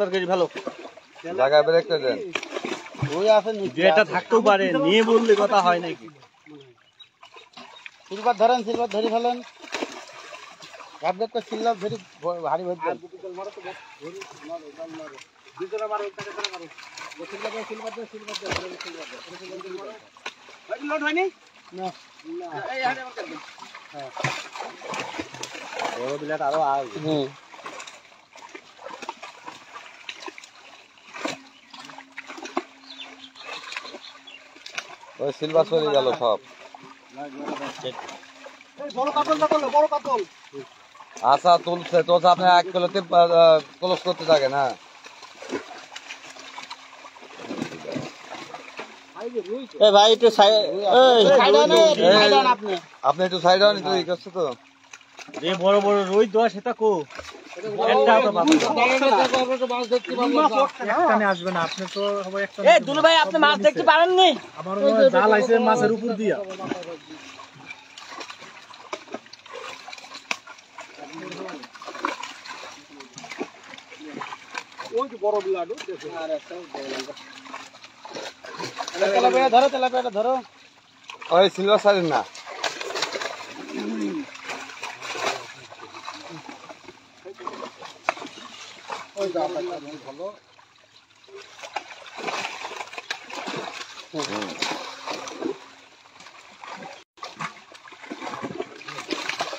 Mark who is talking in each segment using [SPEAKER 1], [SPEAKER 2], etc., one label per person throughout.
[SPEAKER 1] তরকারি ভালো
[SPEAKER 2] জায়গা ব্রেক করে দেন।
[SPEAKER 1] ওই আছে যেটা থাকতেও পারে নিয়ে বললে কথা হয় নাকি।
[SPEAKER 3] সিলভার ধরেন, সিলভার ধরে ফেলেন। গাবগাব করে সিলভার ধরে ভারী ভর দেন।
[SPEAKER 1] বড় বিলাট আরো আসবে।
[SPEAKER 2] ওই সিলভার চলে গেল সব। আচ্ছা তুলছে তো আপনি 1 কিলোতে ক্লোজ করতে থাকেন। হ্যাঁ
[SPEAKER 3] ভাই একটু
[SPEAKER 2] আপনি একটু সাইড হন, একটু ই করছে তো।
[SPEAKER 1] যে বড় বড় রুই দেওয়া সেটা কো
[SPEAKER 4] আসবে না আপনি তো
[SPEAKER 3] দুলু ভাই, আপনি মাছ দেখতে পারেননি?
[SPEAKER 4] আমার জাল আইছে মাছের উপর দিয়া।
[SPEAKER 3] ধরো তেলাপিয়াটা ধরো।
[SPEAKER 2] ওই সিলভার সাইড না,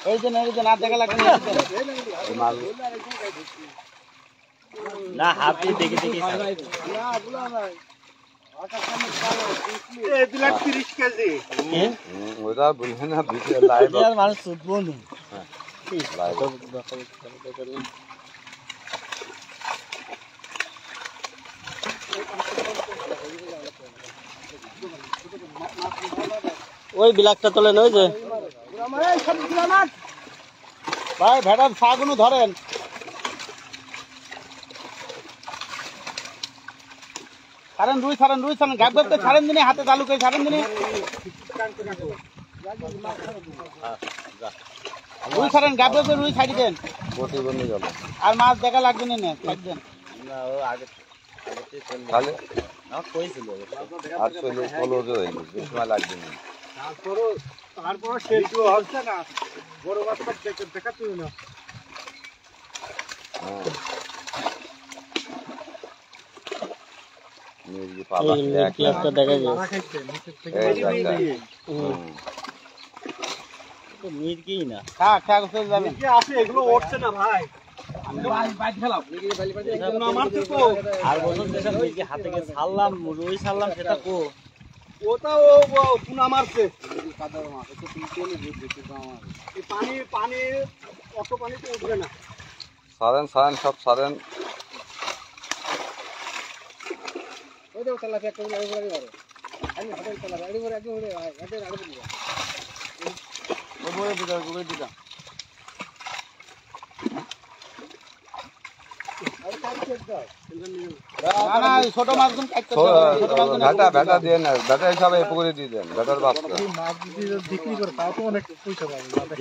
[SPEAKER 3] এই যে না দেখা লাগবে
[SPEAKER 1] না হাত দিয়ে দেখে দেখে
[SPEAKER 2] ওটা বললেন না ভিডিও লাইভ
[SPEAKER 1] মানুষ ছুটবো না।
[SPEAKER 3] ওই বিলাকটা তোলেন। ওই যে ভাই ভেড়ার ছাগুলো ধরেন। ছাড়েন রুই ছাড়েন, গাব গাব করে ছাড়েন দিনে, হাতে চালু করে ছাড়েন দিনে। রুই ছাড়েন, গাব গাব করে রুই ছাড়ি দেন।
[SPEAKER 2] প্রতিবন্ধী গেল
[SPEAKER 3] আর মাছ দেখা লাগবে না, থাকবেন।
[SPEAKER 1] না ও আগে
[SPEAKER 2] তাহলে
[SPEAKER 1] না কইছিল
[SPEAKER 2] আর চলে ক্লোজ হয়ে গেল, বেশি সময় লাগবে না।
[SPEAKER 4] তারপর সেটু হচ্ছে না, বড় মাছটা দেখাচ্ছি না।
[SPEAKER 2] হ্যাঁ মির্গি পালা
[SPEAKER 3] একটা দেখা যায়।
[SPEAKER 1] মির্গি না
[SPEAKER 3] খা করে যাবেন।
[SPEAKER 4] আছে এগুলো উঠছে না ভাই।
[SPEAKER 1] আর বছর যেসব মির্গি হাতে গিয়ে ছাড়লাম, রুই ছাড়লাম, সেটা কো
[SPEAKER 4] ওটাও পুনা মারছে। পানি অত পানি তো উঠবে না।
[SPEAKER 2] সারেন সব সারেন।
[SPEAKER 3] ছোট মাছ
[SPEAKER 2] ভেটা দিয়ে না, ভেটা হিসাবে পুকুরে দিয়ে দেন। ভেটার বাচ্চা
[SPEAKER 4] মাছ যদি বিক্রি করে তাও তো অনেক পয়সা পাবে।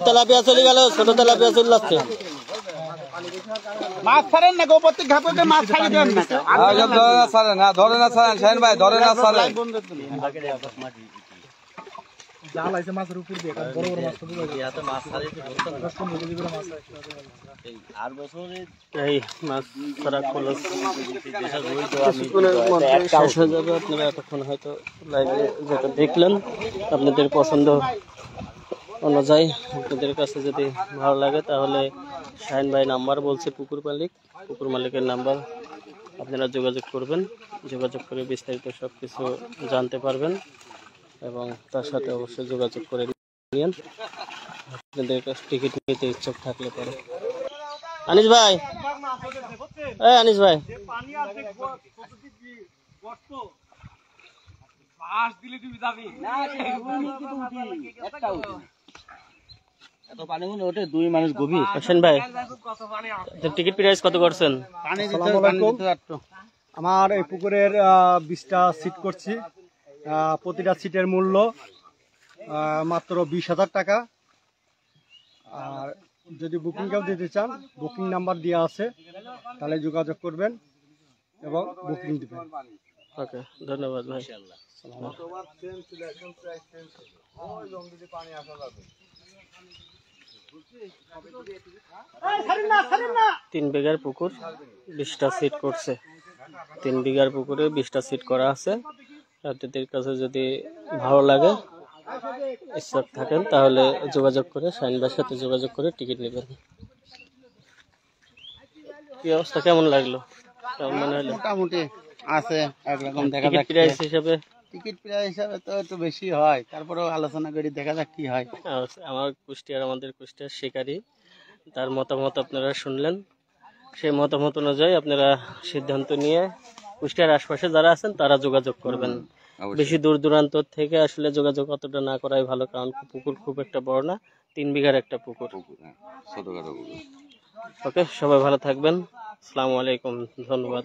[SPEAKER 3] তেলাপিয়া চলে গেল, ছোট তেলাপিয়া চলে যাচ্ছে। মাছ ছাড়েন না, গোপর ঘাপে মাছ ছাড়ি দেন না।
[SPEAKER 2] ধরে না ছাড়েন শাহিন ভাই, ধরে না ছাড়েন।
[SPEAKER 4] জাল আছে মাছের উপর দিয়ে, বড় বড় মাছ তো
[SPEAKER 1] ইয়াতে মাছ ছাড়িয়ে আর বছরে
[SPEAKER 3] এই মাছ ছাড়া খোলস
[SPEAKER 1] যেসব রুই দেওয়া
[SPEAKER 3] শেষ হয়ে যাবে। আপনারা এতক্ষণ হয়তো লাইভে যেটা দেখলেন, আপনাদের পছন্দ অনুযায়ী আপনাদের কাছে যদি ভালো লাগে তাহলে শাহিন ভাই নাম্বার বলছে, পুকুর মালিকের নাম্বার, আপনারা যোগাযোগ করবেন। যোগাযোগ করে বিস্তারিত সব কিছু জানতে পারবেন এবং তার সাথে অবশ্যই যোগাযোগ করে নিন আপনাদের কাছে টিকিট নিতে ইচ্ছুক থাকলে পরে। আনিস ভাই, আনিস ভাই,
[SPEAKER 1] এত পানি মনে ওঠে, 2 মানুষ গভীর।
[SPEAKER 3] হোসেন ভাই, টিকিট প্রাইস কত করছেন?
[SPEAKER 4] আমার এই পুকুরের 20টা সিট করছি। প্রতিটা সিটের মূল্য মাত্র 20,000 টাকা। আর যদি বুকিং কেউ দিতে চান বুকিং নাম্বার দেওয়া আছে, তাহলে যোগাযোগ করবেন এবং বুকিং দিবেন।
[SPEAKER 3] ওকে, ধন্যবাদ ভাই। তিন বিঘার পুকুর 20টা সিট করছে। 3 বিঘার পুকুরে 20টা সিট করা আছে। আপনাদের কাছে যদি ভালো লাগে, ইচ্ছুক থাকেন, তাহলে যোগাযোগ করে শাহিন ভাইয়ের সাথে যোগাযোগ করে টিকিট নেবেন। কি অবস্থা, কেমন লাগলো, কেমন মনে হলো?
[SPEAKER 2] মোটামুটি আছে একরকম দেখা
[SPEAKER 3] টিকিট
[SPEAKER 2] যাক।
[SPEAKER 3] প্রাইস হিসাবে
[SPEAKER 2] টিকিট প্রাইস হিসাবে তো একটু বেশি হয়, তারপরেও আলোচনা করি, দেখা যাক কি হয়।
[SPEAKER 3] আমাদের কুষ্টিয়ার শিকারী, তার মতামত আপনারা শুনলেন। সেই মতামত অনুযায়ী আপনারা সিদ্ধান্ত নিয়ে কুষ্টিয়ার আশপাশে যারা আছেন তারা যোগাযোগ করবেন। বেশি দূর দূরান্ত থেকে আসলে যোগাযোগ অতটা না করাই ভালো, কারণ পুকুর খুব একটা বড় না, 3 বিঘার একটা পুকুর। ওকে, সবাই ভালো থাকবেন। আসসালামু আলাইকুম, ধন্যবাদ।